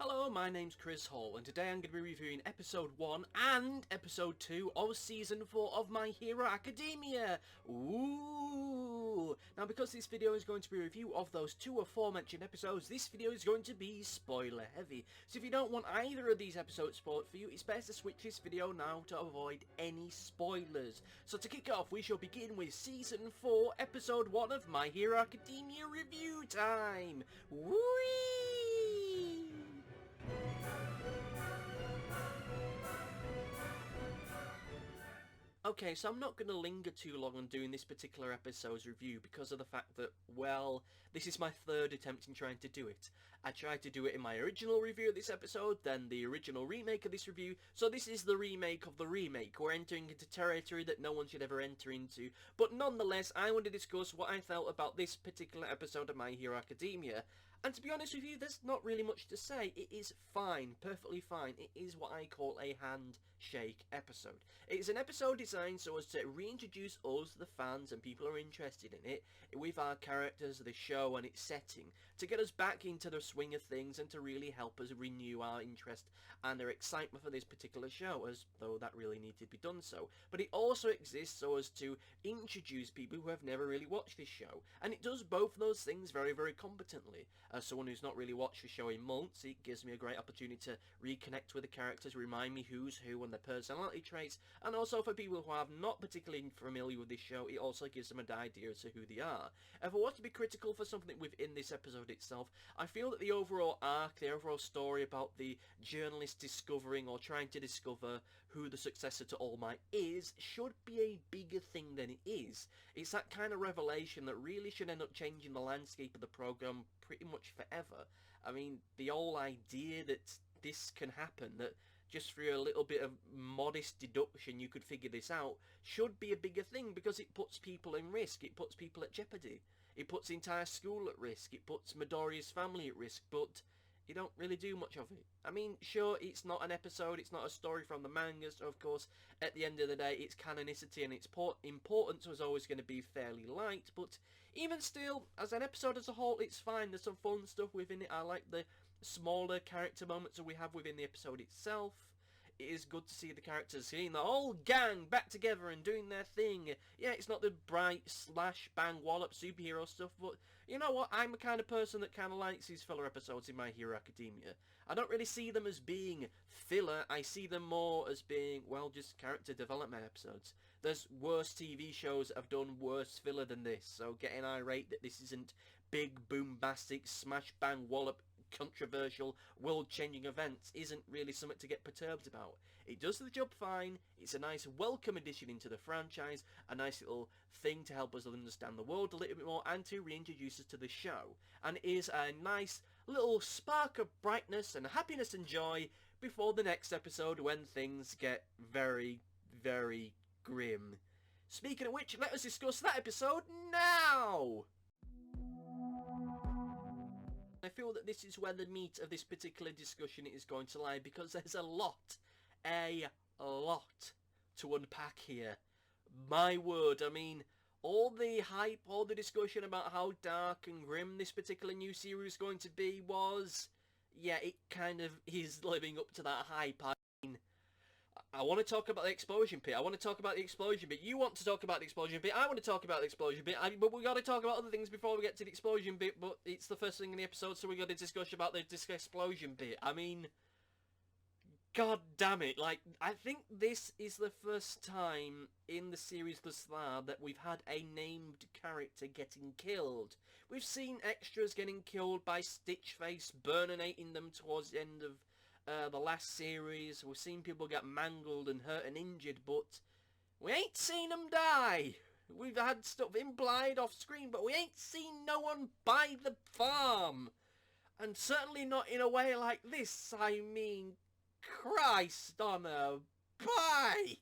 Hello, my name's Chris Hall, and today I'm going to be reviewing Episode 1 and Episode 2 of Season 4 of My Hero Academia! Ooh! Now, because this video is going to be a review of those two aforementioned episodes, this video is going to be spoiler heavy. So if you don't want either of these episodes spoiled for you, it's best to switch this video now to avoid any spoilers. So to kick off, we shall begin with Season 4, Episode 1 of My Hero Academia review time! Whee! Okay, so I'm not going to linger too long on doing this particular episode's review because of the fact that, well, this is my third attempt in trying to do it. I tried to do it in my original review of this episode, then the original remake of this review, so this is the remake of the remake. We're entering into territory that no one should ever enter into, but nonetheless, I want to discuss what I felt about this particular episode of My Hero Academia. And to be honest with you, there's not really much to say. It is fine, perfectly fine. It is what I call a handshake episode. It's an episode designed so as to reintroduce us, the fans, and people who are interested in it, with our characters, the show, and its setting, to get us back into the swing of things and to really help us renew our interest and our excitement for this particular show, as though that really needed to be done so. But it also exists so as to introduce people who have never really watched this show, and it does both of those things very, very competently. As someone who's not really watched the show in months, it gives me a great opportunity to reconnect with the characters, remind me who's who and their personality traits, and also for people who are not particularly familiar with this show, it also gives them an idea as to who they are. If I was to be critical for something within this episode itself, I feel that the overall arc, the overall story about the journalist discovering or trying to discover who the successor to All Might is, should be a bigger thing than it is. It's that kind of revelation that really should end up changing the landscape of the program pretty much forever. I mean, the whole idea that this can happen, that just through a little bit of modest deduction you could figure this out, should be a bigger thing because it puts people in risk, it puts people at jeopardy, it puts the entire school at risk, it puts Midoriya's family at risk, but you don't really do much of it. I mean, sure, it's not an episode, it's not a story from the manga, so of course, at the end of the day, its canonicity and its importance was always going to be fairly light, but even still, as an episode as a whole, it's fine. There's some fun stuff within it. I like the smaller character moments that we have within the episode itself. It is good to see the characters seeing the whole gang back together and doing their thing. Yeah, it's not the bright slash bang wallop superhero stuff, but you know what? I'm the kind of person that kind of likes these filler episodes in My Hero Academia. I don't really see them as being filler. I see them more as being, well, just character development episodes. There's worse TV shows that have done worse filler than this, so getting irate that this isn't big, bombastic, smash bang wallop controversial, world-changing events isn't really something to get perturbed about. It does the job fine, it's a nice welcome addition into the franchise, a nice little thing to help us understand the world a little bit more and to reintroduce us to the show, and it is a nice little spark of brightness and happiness and joy before the next episode when things get very, very grim. Speaking of which, let us discuss that episode now! I feel that this is where the meat of this particular discussion is going to lie because there's a lot to unpack here. My word, I mean, all the hype, all the discussion about how dark and grim this particular new series is going to be was, yeah, it kind of is living up to that hype. I want to talk about the explosion pit. I want to talk about the explosion bit. You want to talk about the explosion bit. I want to talk about the explosion bit. But we got to talk about other things before we get to the explosion bit. But it's the first thing in the episode, so we got to discuss about the explosion bit. I mean, god damn it! Like, I think this is the first time in the series thus far that we've had a named character getting killed. We've seen extras getting killed by Stitchface burninating them towards the end of the last series. We've seen people get mangled and hurt and injured, but we ain't seen them die. We've had stuff implied off screen, but we ain't seen no one buy the farm. And certainly not in a way like this. I mean, Christ on a bike.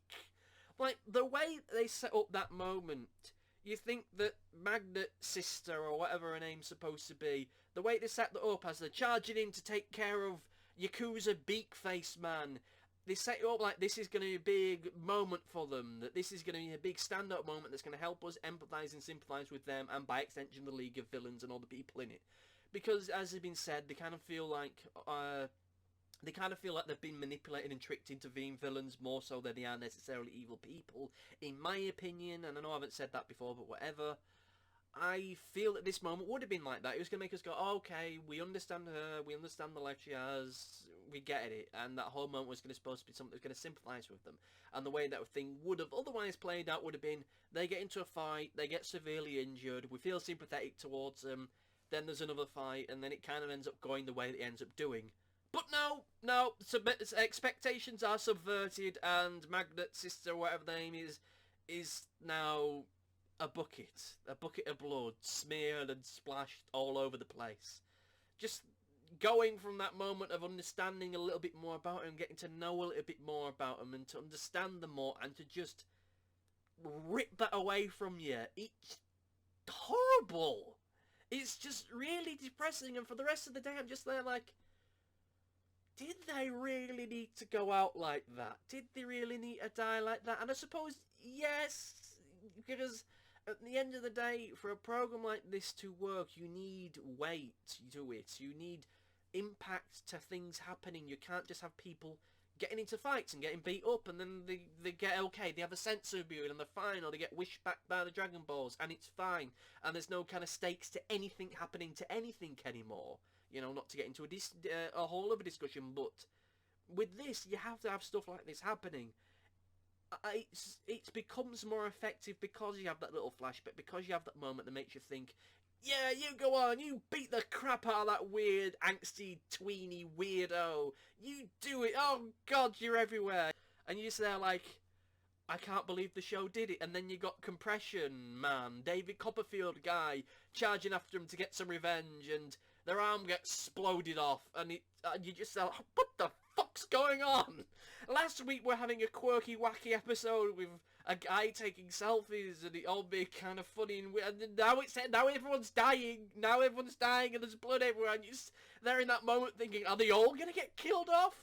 Like, the way they set up that moment, you think that Magnet Sister, or whatever her name's supposed to be, the way they set that up as they're charging in to take care of Yakuza Beakface Man, they set it up like this is going to be a big moment for them, that this is going to be a big stand-up moment that's going to help us empathise and sympathise with them, and by extension the League of Villains and all the people in it. Because, as has been said, they kind of feel like they kind of feel like they've been manipulated and tricked into being villains more so than they are necessarily evil people, in my opinion. And I know I haven't said that before, but whatever. I feel that this moment would have been like that. It was going to make us go, oh, okay, we understand her, we understand the life she has, we get it. And that whole moment was supposed to be something that was going to sympathise with them. And the way that thing would have otherwise played out would have been, they get into a fight, they get severely injured, we feel sympathetic towards them, then there's another fight, and then it kind of ends up going the way that it ends up doing. But no, expectations are subverted, and Magnet's sister, whatever the name is now a bucket of blood, smeared and splashed all over the place. Just going from that moment of understanding a little bit more about him, getting to know a little bit more about him, and to understand them more, and to just rip that away from you. It's horrible. It's just really depressing, and for the rest of the day I'm just there like, did they really need to go out like that? Did they really need to die like that? And I suppose, yes, because at the end of the day, for a program like this to work, you need weight to it. You need impact to things happening. You can't just have people getting into fights and getting beat up, and then they get okay, they have a sensory build and they're fine, or they get wished back by the Dragon Balls and it's fine, and there's no kind of stakes to anything happening to anything anymore. You know, not to get into a whole other discussion, but with this, you have to have stuff like this happening. It becomes more effective because you have that little flashback, because you have that moment that makes you think, yeah, you go on, you beat the crap out of that weird, angsty, tweeny weirdo. You do it. Oh, God, you're everywhere. And you're just there like, I can't believe the show did it. And then you got Compression Man, David Copperfield guy, charging after him to get some revenge, and their arm gets exploded off, and you just like, what the fuck's going on? Last week we're having a quirky, wacky episode with a guy taking selfies, and it all be kind of funny, and now everyone's dying. Now everyone's dying, and there's blood everywhere, and you're just there in that moment thinking, are they all gonna get killed off?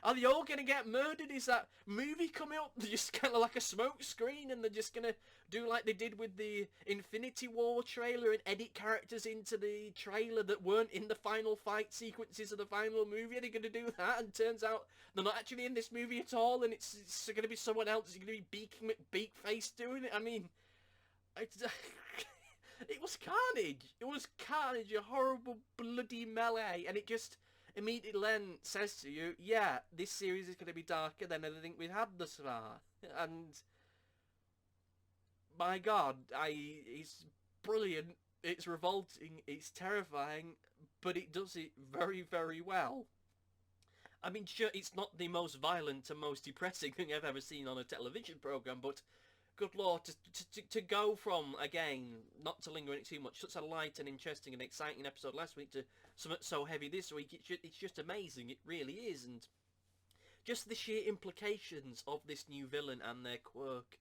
Are they all gonna get murdered? Is that movie coming up? They're just kind of like a smoke screen, and they're just gonna do like they did with the Infinity War trailer and edit characters into the trailer that weren't in the final fight sequences of the final movie. Are they gonna do that? And turns out they're not actually in this movie at all, and it's gonna be someone else. It's gonna be Beakface doing it. I mean, it was carnage. It was carnage, a horrible bloody melee, and it just immediately then says to you, yeah, this series is going to be darker than anything we've had thus far. And my God, it's brilliant, it's revolting, it's terrifying, but it does it very, very well. I mean, sure, it's not the most violent and most depressing thing I've ever seen on a television programme, but good lord, to go from, again, not to linger on it too much, such a light and interesting and exciting episode last week to something so heavy this week, it's just amazing, it really is, and just the sheer implications of this new villain and their quirk,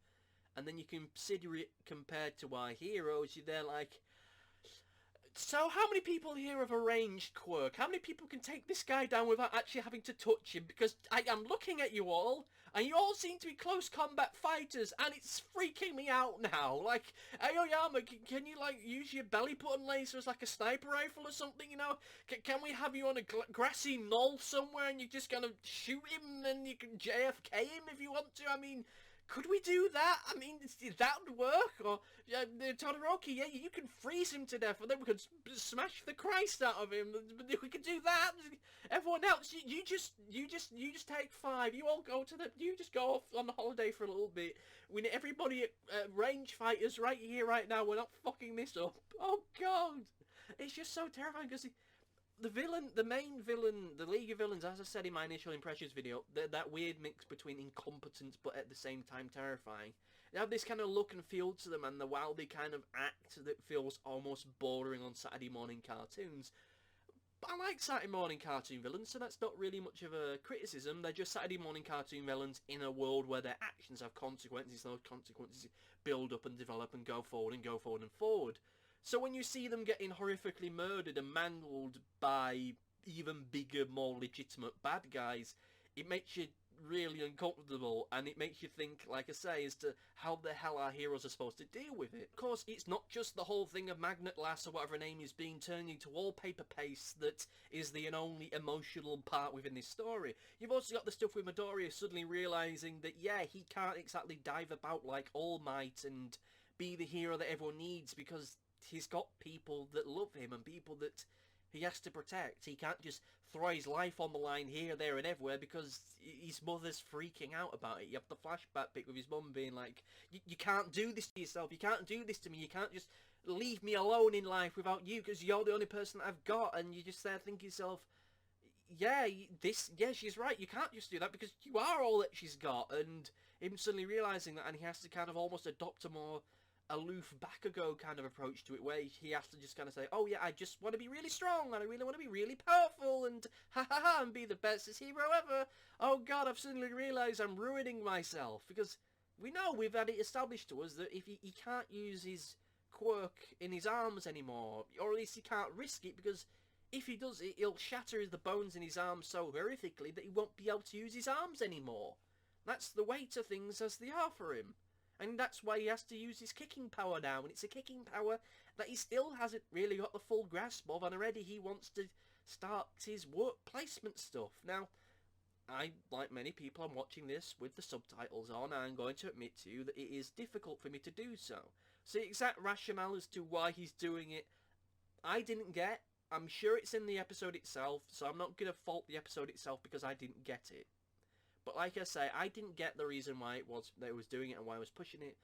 and then you consider it compared to our heroes, you're there like, so how many people here have a ranged quirk? How many people can take this guy down without actually having to touch him? Because I am looking at you all, and you all seem to be close combat fighters, and it's freaking me out now. Like, Aoyama, can you, like, use your belly button laser as, like, a sniper rifle or something, you know? Can we have you on a grassy knoll somewhere, and you're just gonna shoot him, and you can JFK him if you want to? I mean, could we do that? I mean, that would work. Or Todoroki, yeah, you can freeze him to death, and then we could smash the Christ out of him. We could do that. Everyone else, you just take 5. You all go you just go off on holiday for a little bit. We need everybody range fighters right here, right now. We're not fucking this up. Oh God, it's just so terrifying because the main villain, the League of Villains, as I said in my initial impressions video, that weird mix between incompetent but at the same time terrifying. They have this kind of look and feel to them, and the while they kind of act that feels almost bordering on Saturday morning cartoons. But I like Saturday morning cartoon villains, so that's not really much of a criticism. They're just Saturday morning cartoon villains in a world where their actions have consequences, and those consequences build up and develop and go forward and go forward and forward. So when you see them getting horrifically murdered and mangled by even bigger, more legitimate bad guys, it makes you really uncomfortable, and it makes you think, like I say, as to how the hell our heroes are supposed to deal with it. Of course, it's not just the whole thing of Magnet Lass, or whatever her name is, being turned into wallpaper paste that is the only emotional part within this story. You've also got the stuff with Midoriya suddenly realising that, yeah, he can't exactly dive about like All Might and be the hero that everyone needs, because he's got people that love him and people that he has to protect. He can't just throw his life on the line here, there and everywhere because his mother's freaking out about it. You have the flashback bit with his mum being like, you can't do this to yourself, you can't do this to me, you can't just leave me alone in life without you because you're the only person that I've got. And you just there think to yourself, yeah, she's right, you can't just do that because you are all that she's got. And him suddenly realising that, and he has to kind of almost adopt a more aloof Bakugo kind of approach to it, where he has to just kind of say, oh yeah, I just want to be really strong and I really want to be really powerful and ha ha ha and be the bestest hero ever. Oh god, I've suddenly realised I'm ruining myself, because we know, we've had it established to us that if he can't use his quirk in his arms anymore, or at least he can't risk it, because if he does it, he'll shatter the bones in his arms so horrifically that he won't be able to use his arms anymore. That's the weight of things as they are for him. And that's why he has to use his kicking power now, and it's a kicking power that he still hasn't really got the full grasp of, and already he wants to start his work placement stuff. Now, I, like many people, I'm watching this with the subtitles on, and I'm going to admit to you that it is difficult for me to do so. So the exact rationale as to why he's doing it, I didn't get. I'm sure it's in the episode itself, so I'm not going to fault the episode itself because I didn't get it. But like I say, I didn't get the reason why it was that it was doing it and why I was pushing it,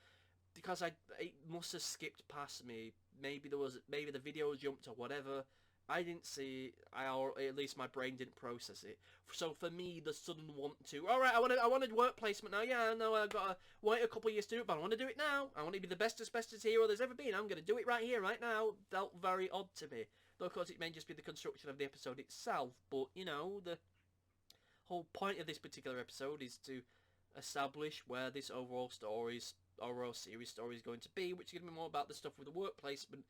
because it must have skipped past me. Maybe the video jumped or whatever. I didn't see, or at least my brain didn't process it. So for me, the sudden want to, all right, I want a work placement now. Yeah, I know I've got to wait a couple of years to do it, but I want to do it now. I want to be the bestest hero there's ever been. I'm going to do it right here, right now. Felt very odd to me. Though of course it may just be the construction of the episode itself, but you know, the whole point of this particular episode is to establish where this overall series story is going to be, which is going to be more about the stuff with the work placement,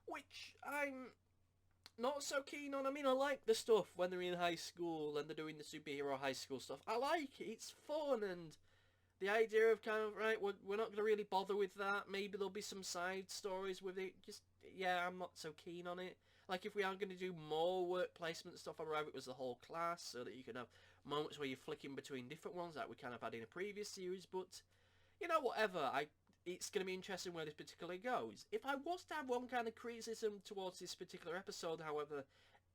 which I'm not so keen on. I mean, I like the stuff when they're in high school and they're doing the superhero high school stuff. I like it, it's fun, and the idea of kind of, right, we're not going to really bother with that, maybe there'll be some side stories with it, just, yeah, I'm not so keen on it. Like, if we are going to do more work placement stuff, I'd rather it was the whole class, so that you can have moments where you're flicking between different ones, like we kind of had in a previous series, but, you know, whatever, it's going to be interesting where this particularly goes. If I was to have one kind of criticism towards this particular episode, however,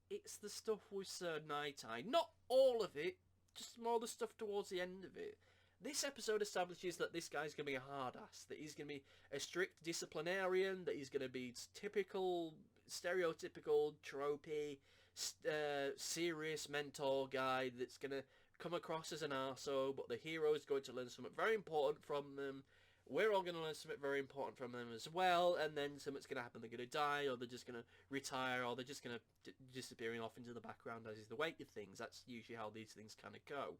it's the stuff with Sir Night Eye. Not all of it, just more the stuff towards the end of it. This episode establishes that this guy's going to be a hard ass, that he's going to be a strict disciplinarian, that he's going to be typical, stereotypical, tropey, serious mentor guy that's going to come across as an arsehole, but the hero is going to learn something very important from them. We're all going to learn something very important from them as well, and then something's going to happen. They're going to die, or they're just going to retire, or they're just going to disappearing off into the background, as is the weight of things. That's usually how these things kind of go.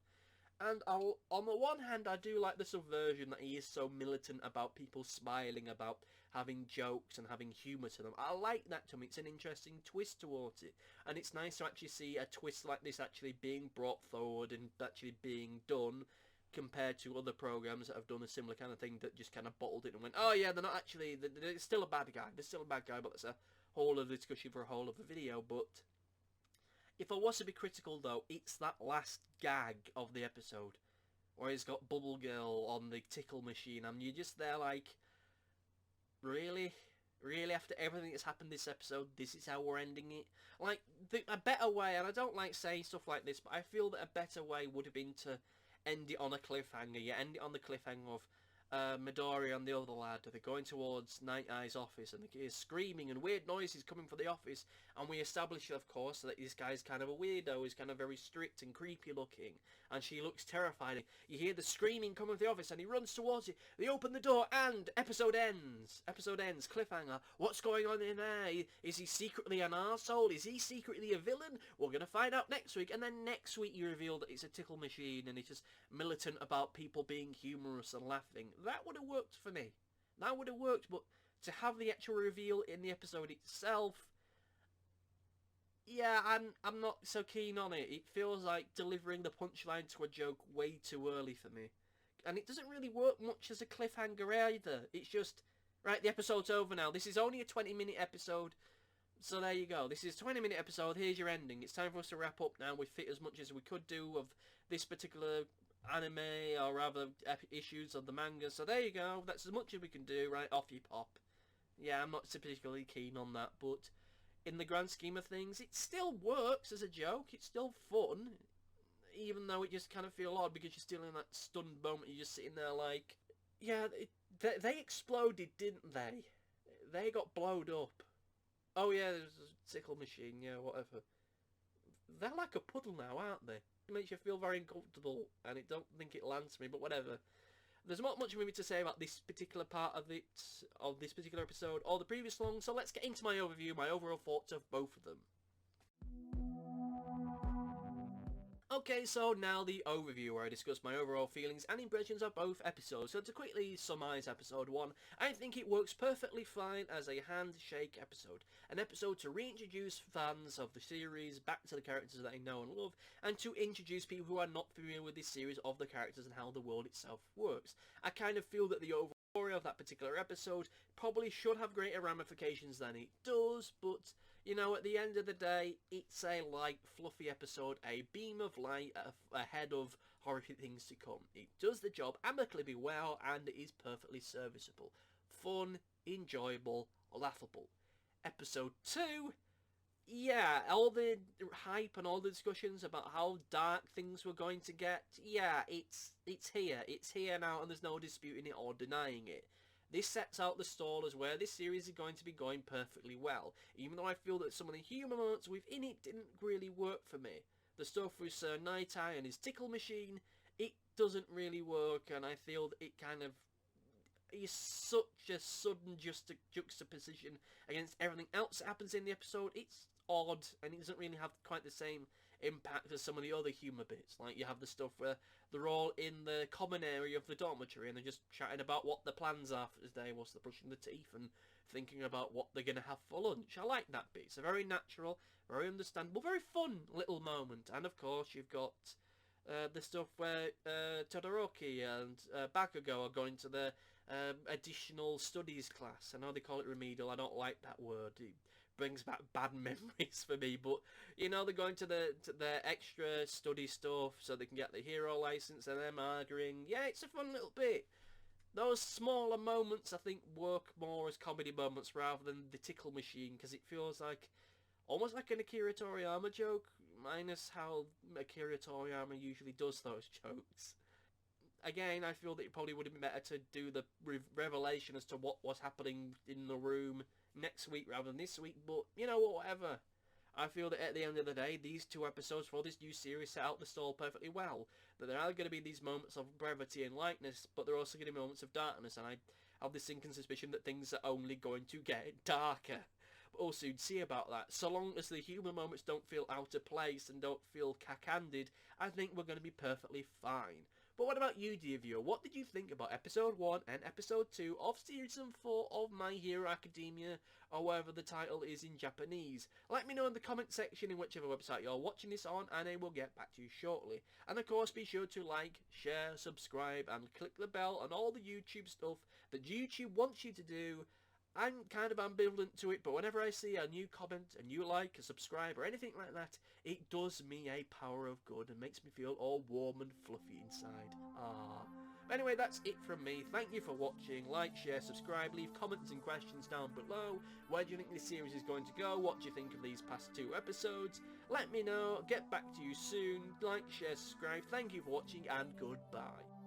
And on the one hand, I do like the subversion that he is so militant about people smiling, about having jokes and having humour to them. I like that to me. It's an interesting twist towards it. And it's nice to actually see a twist like this actually being brought forward and actually being done, compared to other programs that have done a similar kind of thing that just kind of bottled it and went, oh yeah, they're not actually, they're still a bad guy. They're still a bad guy, but that's a whole other discussion for a whole other video. But if I was to be critical, though, it's that last gag of the episode where he's got Bubble Girl on the tickle machine, and you're just there like, really? Really, after everything that's happened this episode, this is how we're ending it? Like, a better way, and I don't like saying stuff like this, but I feel that a better way would have been to end it on a cliffhanger. You end it on the cliffhanger of Midori and the other lad. They're going towards Night Eye's office, and the kid is screaming and weird noises coming from the office, and we establish, of course, that this guy's kind of a weirdo. He's kind of very strict and creepy looking, and she looks terrified. You hear the screaming coming from the office, and he runs towards it. They open the door, and episode ends. Episode ends. Cliffhanger. What's going on in there? Is he secretly an arsehole? Is he secretly a villain? We're going to find out next week. And then next week you reveal that it's a tickle machine, and it's just militant about people being humorous and laughing. That would have worked for me. That would have worked, but to have the actual reveal in the episode itself, yeah, I'm not so keen on it. It feels like delivering the punchline to a joke way too early for me. And it doesn't really work much as a cliffhanger either. It's just, right, the episode's over now. This is only a 20-minute episode, so there you go. This is a 20-minute episode. Here's your ending. It's time for us to wrap up now. We've fit as much as we could do of this particular anime, or rather issues of the manga. So there you go. That's as much as we can do. Right, off you pop. Yeah, I'm not particularly keen on that, but in the grand scheme of things, it still works as a joke. It's still fun, even though it just kind of feels odd because you're still in that stunned moment. You're just sitting there like, yeah, they exploded, didn't they? They got blowed up. Oh yeah, there's a tickle machine. Yeah, whatever. They're like a puddle now, aren't they? It makes you feel very uncomfortable, and I don't think it lands me. But whatever. There's not much for me to say about this particular part of this particular episode or the previous one, so let's get into my overview, my overall thoughts of both of them. Okay, so now the overview where I discuss my overall feelings and impressions of both episodes. So to quickly summarise episode 1, I think it works perfectly fine as a handshake episode. An episode to reintroduce fans of the series back to the characters that they know and love, and to introduce people who are not familiar with this series of the characters and how the world itself works. I kind of feel that the overall story of that particular episode probably should have greater ramifications than it does, but you know, at the end of the day, it's a light, fluffy episode, a beam of light ahead of horrific things to come. It does the job amicably well, and it is perfectly serviceable. Fun, enjoyable, laughable. Episode 2, yeah, all the hype and all the discussions about how dark things were going to get, yeah, it's here. It's here now, and there's no disputing it or denying it. This sets out the stall as where this series is going to be going perfectly well, even though I feel that some of the humour moments within it didn't really work for me. The stuff with Sir Night Eye and his tickle machine, it doesn't really work, and I feel that it kind of is such a sudden juxtaposition against everything else that happens in the episode. It's odd, and it doesn't really have quite the same impact as some of the other humour bits. Like, you have the stuff where they're all in the common area of the dormitory and they're just chatting about what the plans are for the day whilst they're brushing their teeth and thinking about what they're going to have for lunch. I like that bit. It's a very natural, very understandable, very fun little moment. And of course you've got the stuff where Todoroki and Bakugo are going to the additional studies class. I know they call it remedial. I don't like that word. It brings back bad memories for me. But you know, they're going to the extra study stuff so they can get the hero license, and they're arguing. Yeah, it's a fun little bit. Those smaller moments, I think, work more as comedy moments rather than the tickle machine, because it feels like almost like an Akira Toriyama joke, minus how Akira Toriyama usually does those jokes. Again, I feel that it probably would have been better to do the revelation as to what was happening in the room next week rather than this week, but you know what, whatever. I feel that at the end of the day, these 2 episodes for this new series set out the stall perfectly well. That there are going to be these moments of brevity and lightness, but there are also going to be moments of darkness, and I have this sinking suspicion that things are only going to get darker. But we'll soon see about that. So long as the humour moments don't feel out of place and don't feel cack-handed, I think we're going to be perfectly fine. But what about you, dear viewer? What did you think about episode 1 and episode 2 of season 4 of My Hero Academia, or whatever the title is in Japanese? Let me know in the comment section in whichever website you're watching this on, and I will get back to you shortly. And of course, be sure to like, share, subscribe, and click the bell on all the YouTube stuff that YouTube wants you to do. I'm kind of ambivalent to it, but whenever I see a new comment, a new like, a subscribe, or anything like that, it does me a power of good and makes me feel all warm and fluffy inside. Ah. But anyway, that's it from me. Thank you for watching. Like, share, subscribe, leave comments and questions down below. Where do you think this series is going to go? What do you think of these past 2 episodes? Let me know. Get back to you soon. Like, share, subscribe. Thank you for watching, and goodbye.